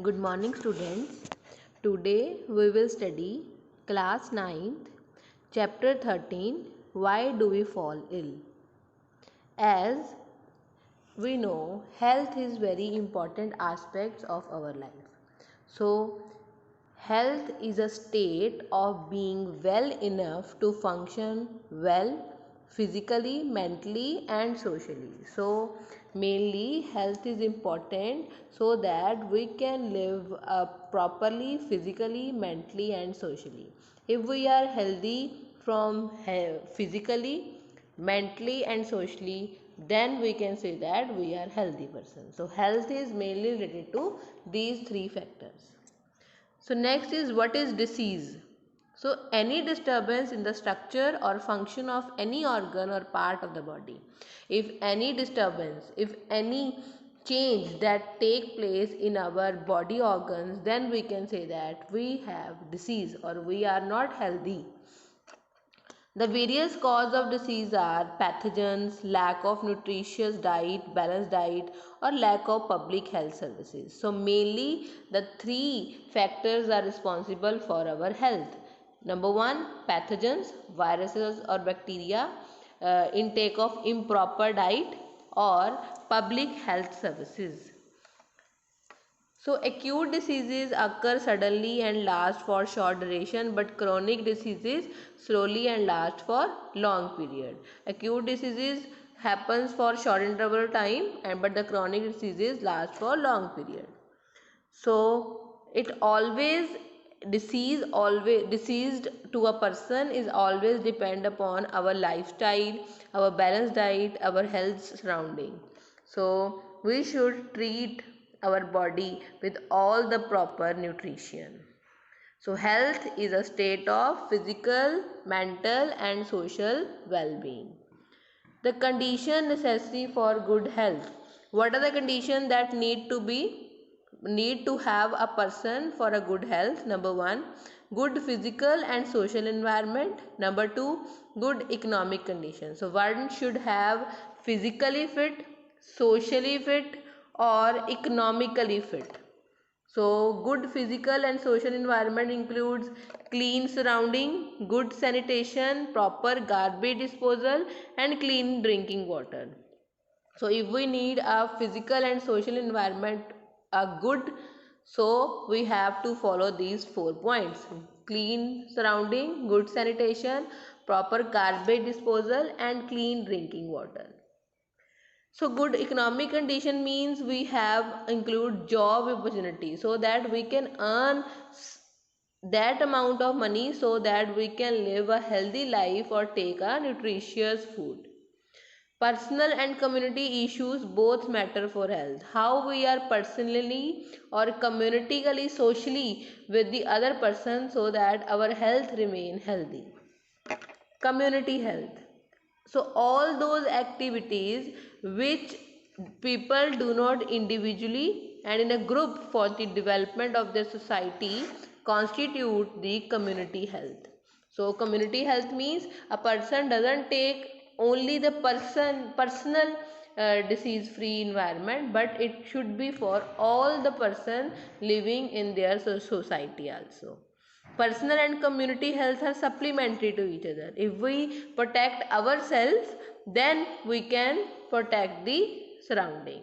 Good morning, students. Today we will study class 9th, chapter 13. Why do we fall ill? As we know, health is very important aspects of our life. So, health is a state of being well enough to function well physically, mentally, and socially. So, mainly health is important so that we can live properly physically, mentally, and socially. If we are healthy from physically, mentally, and socially, then we can say that we are healthy person. So, health is mainly related to these three factors. So next is what is disease. So any disturbance in the structure or function of any organ or part of the body. If any disturbance, if any change that take place in our body organs, then we can say that we have disease or we are not healthy. The various causes of disease are pathogens, lack of nutritious diet, balanced diet, or lack of public health services. So, mainly the three factors are responsible for our health. Number one, pathogens, viruses or bacteria, intake of improper diet, or public health services. So acute diseases occur suddenly and last for short duration, but chronic diseases slowly and last for long period. Acute diseases happens for short interval time and but the chronic diseases last for long period. So it always deceased to a person is always depend upon our lifestyle, our balanced diet, our health surrounding. So we should treat our body with all the proper nutrition. So health is a state of physical, mental and social well-being. The condition necessary for good health. What are the conditions that need to have a person for a good health? Number 1, good physical and social environment. Number 2, good economic conditions. So one should have physically fit, socially fit, or economically fit. So, good physical and social environment includes clean surrounding, good sanitation, proper garbage disposal, and clean drinking water. So, if we need a physical and social environment a good, so we have to follow these 4 points: clean surrounding, good sanitation, proper garbage disposal, and clean drinking water. So good economic condition means we have include job opportunity so that we can earn that amount of money so that we can live a healthy life or take a nutritious food. Personal and community issues both matter for health. How we are personally or communicatively socially with the other person so that our health remain healthy. Community health. So all those activities which people do not individually and in a group for the development of their society constitute the community health. So community health means a person doesn't take only the personal disease free environment, but it should be for all the person living in their society also. Personal and community health are supplementary to each other. If we protect ourselves, then we can protect the surrounding.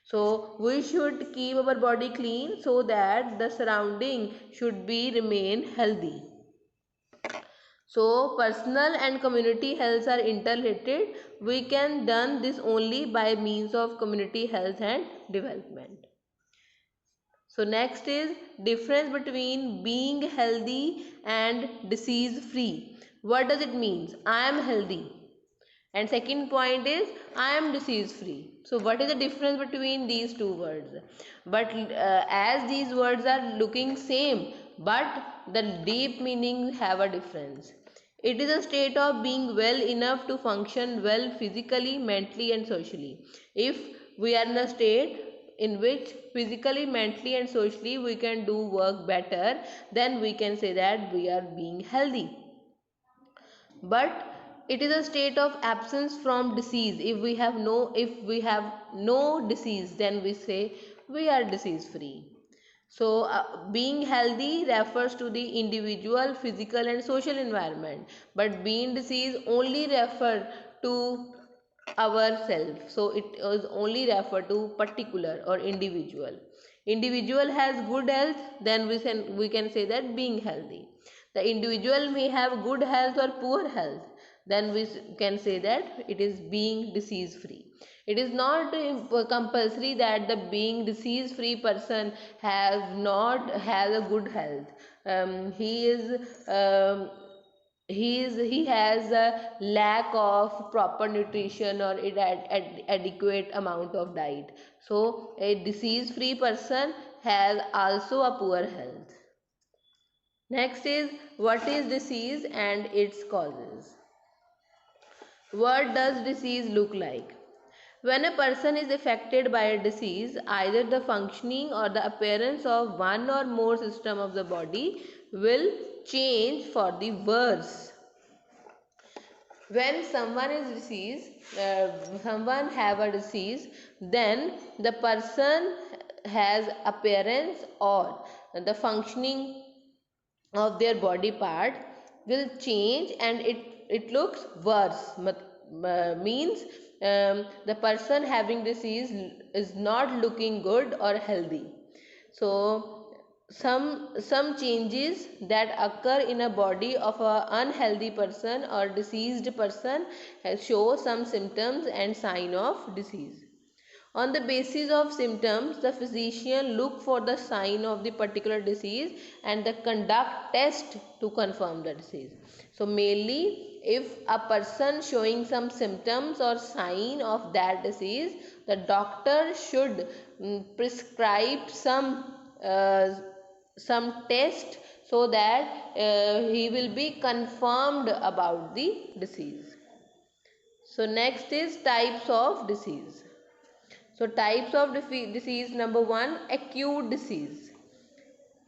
So we should keep our body clean so that the surrounding should be remain healthy. So personal and community health are interrelated. We can done this only by means of community health and development. So next is difference between being healthy and disease free. What does it mean? I am healthy. And second point is I am disease free. So what is the difference between these two words? But as these words are looking same, but the deep meaning have a difference. It is a state of being well enough to function well physically, mentally and socially. If we are in a state in which physically, mentally and socially we can do work better, then we can say that we are being healthy. But it is a state of absence from disease. If we have no disease, then we say we are disease free. So, being healthy refers to the individual, physical, and social environment, but being disease only refer to ourselves. So, it is only refer to particular or individual. Individual has good health, then we can say that being healthy. The individual may have good health or poor health, then we can say that it is being disease free. It is not compulsory that the being disease free person has a good health. He is he has a lack of proper nutrition or adequate amount of diet. So a disease free person has also a poor health. Next is, what is disease and its causes? What does disease look like? When a person is affected by a disease, either the functioning or the appearance of one or more system of the body will change for the worse. When someone is someone have a disease, then the person has appearance or the functioning of their body part will change, and it looks worse. Means the person having disease is not looking good or healthy. So some changes that occur in a body of a unhealthy person or diseased person show some symptoms and sign of disease. On the basis of symptoms, the physician look for the sign of the particular disease and the conduct test to confirm the disease. So mainly, if a person showing some symptoms or sign of that disease, the doctor should prescribe uh, some test, so that he will be confirmed about the disease. So next is types of disease. So types of disease, number one, acute disease.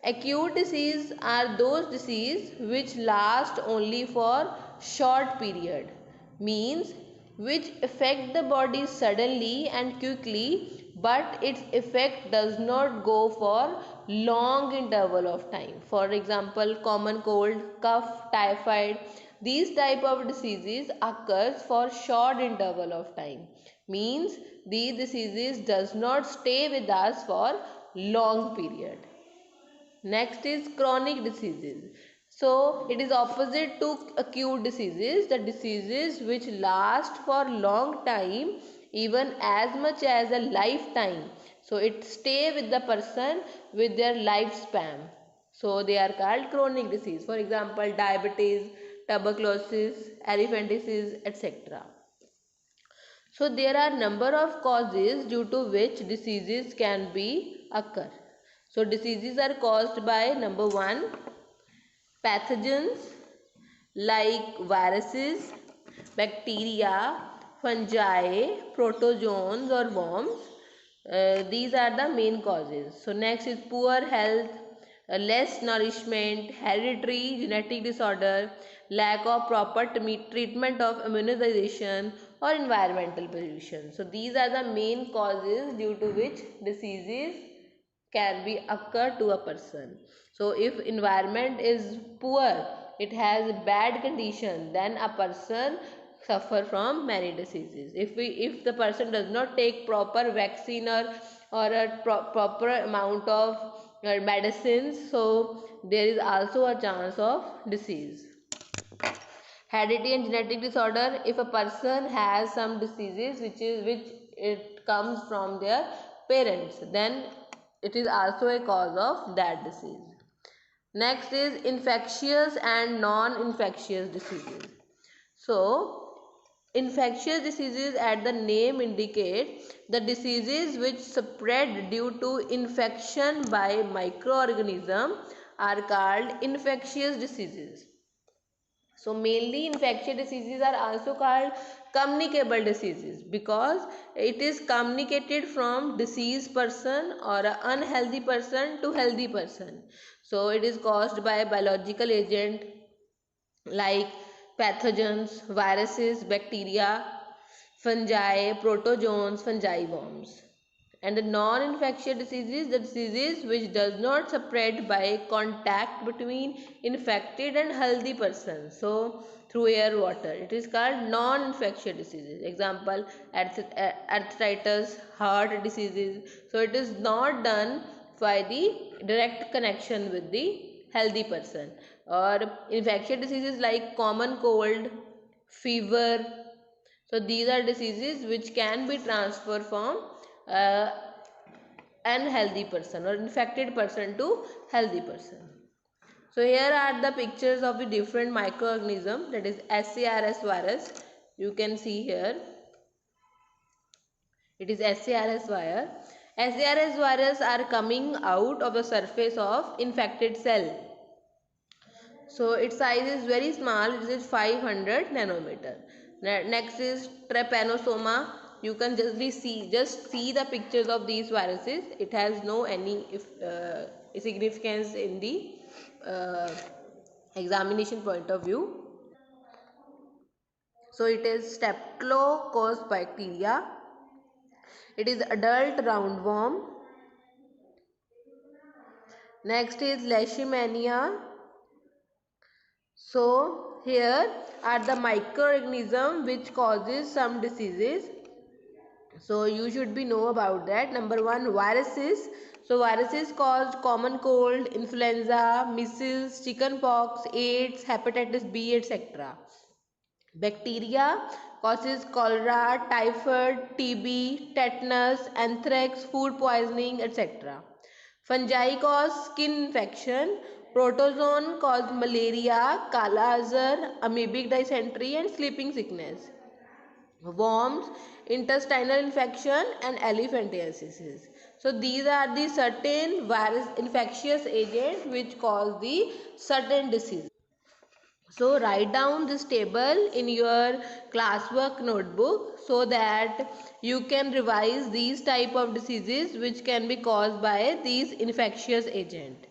Acute disease are those disease which last only for short period, means which affect the body suddenly and quickly, but its effect does not go for long interval of time. For example, common cold, cough, typhoid. These type of diseases occurs for short interval of time, means these diseases does not stay with us for long period. Next is chronic diseases. So it is opposite to acute diseases, the diseases which last for long time, even as much as a lifetime. So it stay with the person with their lifespan. So they are called chronic disease. For example, diabetes, tuberculosis, elephantiasis, etc. So there are number of causes due to which diseases can be occur. So diseases are caused by, number one, pathogens like viruses, bacteria, fungi, protozoans or worms. These are the main causes. So next is poor health, less nourishment, hereditary genetic disorder, lack of proper treatment of immunization or environmental pollution. So these are the main causes due to which diseases can be occur to a person. So if environment is poor, it has bad condition, then a person suffer from many diseases. If the person does not take proper vaccine or a proper amount of medicines, so there is also a chance of disease. Heredity and genetic disorder, if a person has some diseases which it comes from their parents, then it is also a cause of that disease. Next is infectious and non-infectious diseases. So infectious diseases, at the name indicate, the diseases which spread due to infection by microorganism are called infectious diseases. So mainly infectious diseases are also called communicable diseases, because it is communicated from diseased person or an unhealthy person to healthy person. So it is caused by biological agent like pathogens, viruses, bacteria, fungi, protozoans, fungi worms. And the non-infectious diseases, the diseases which does not spread by contact between infected and healthy person. So through air, water. It is called non-infectious diseases. Example, arthritis, heart diseases. So it is not done by the direct connection with the healthy person. Or infectious diseases like common cold, fever. So these are diseases which can be transferred from uh, unhealthy person or infected person to healthy person. So here are the pictures of the different microorganisms, that is SARS virus. You can see here. It is SARS virus. SARS virus are coming out of the surface of infected cell. So its size is very small. It is 500 nanometer. Next is trypanosoma. You can just see the pictures of these viruses. It has no any significance in the uh, examination point of view. So it is Staphylococcus bacteria. It is adult roundworm. Next is Leishmania. So here are the microorganism which causes some diseases. So you should be know about that. Number one, viruses. So viruses cause common cold, influenza, measles, chickenpox, AIDS, hepatitis B, etc. Bacteria causes cholera, typhoid, TB, tetanus, anthrax, food poisoning, etc. Fungi cause skin infection. Protozoan cause malaria, kala azar, amoebic dysentery and sleeping sickness. Worms, intestinal infection and elephantiasis. So these are the certain virus infectious agents which cause the certain disease. So write down this table in your classwork notebook so that you can revise these type of diseases which can be caused by these infectious agent.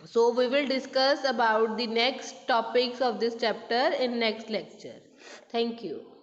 So we will discuss about the next topics of this chapter in next lecture. Thank you.